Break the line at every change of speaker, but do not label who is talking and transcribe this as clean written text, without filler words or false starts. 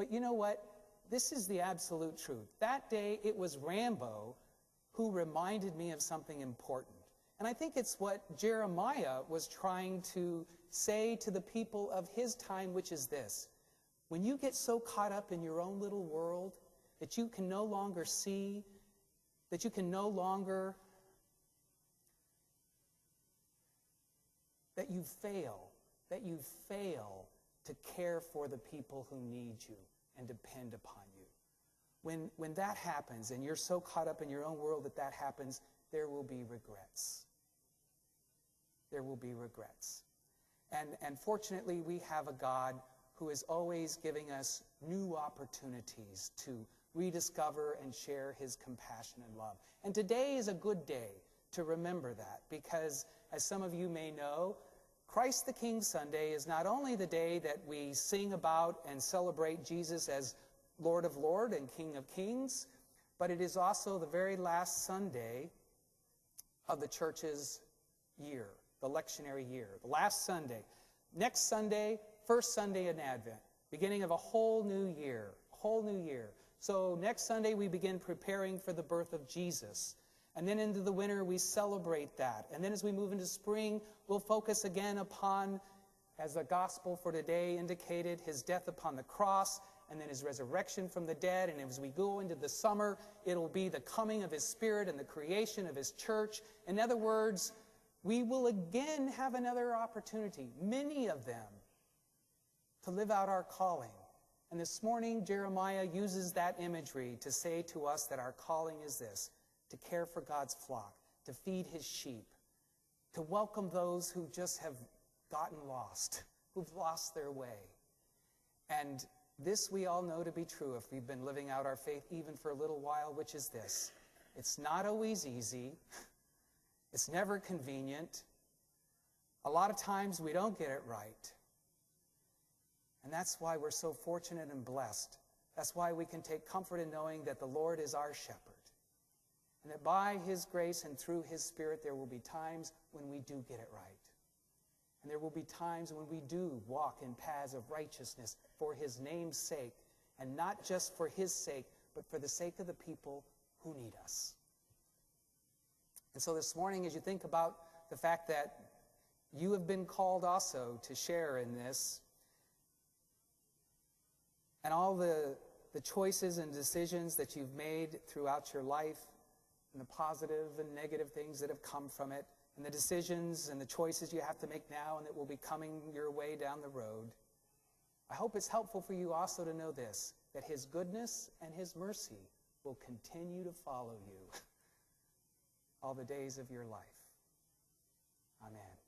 But you know what? This is the absolute truth. That day, it was Rambo who reminded me of something important. And I think it's what Jeremiah was trying to say to the people of his time, which is this. When you get so caught up in your own little world that you can no longer see, that you can no longer, that you fail to care for the people who need you and depend upon you. When that happens and you're so caught up in your own world that happens, there will be regrets. There will be regrets. And fortunately, we have a God who is always giving us new opportunities to rediscover and share his compassion and love. And today is a good day to remember that, because as some of you may know, Christ the King Sunday is not only the day that we sing about and celebrate Jesus as Lord of Lords and King of Kings, but it is also the very last Sunday of the church's year, the lectionary year, the last Sunday. Next Sunday, first Sunday in Advent, beginning of a whole new year, So next Sunday we begin preparing for the birth of Jesus. And then into the winter we celebrate that. And then as we move into spring, we'll focus again upon, as the gospel for today indicated, his death upon the cross, and then his resurrection from the dead. And as we go into the summer, it'll be the coming of his Spirit and the creation of his church. In other words, we will again have another opportunity, many of them, to live out our calling. And this morning, Jeremiah uses that imagery to say to us that our calling is this: to care for God's flock, to feed his sheep, to welcome those who just have gotten lost, who've lost their way. And this we all know to be true if we've been living out our faith even for a little while, which is this: it's not always easy. It's never convenient. A lot of times we don't get it right. And that's why we're so fortunate and blessed. That's why we can take comfort in knowing that the Lord is our shepherd. And that by his grace and through his Spirit, there will be times when we do get it right. And there will be times when we do walk in paths of righteousness for his name's sake, and not just for his sake, but for the sake of the people who need us. And so this morning, as you think about the fact that you have been called also to share in this, and all the choices and decisions that you've made throughout your life, and the positive and negative things that have come from it, and the decisions and the choices you have to make now and that will be coming your way down the road, I hope it's helpful for you also to know this, that his goodness and his mercy will continue to follow you all the days of your life. Amen.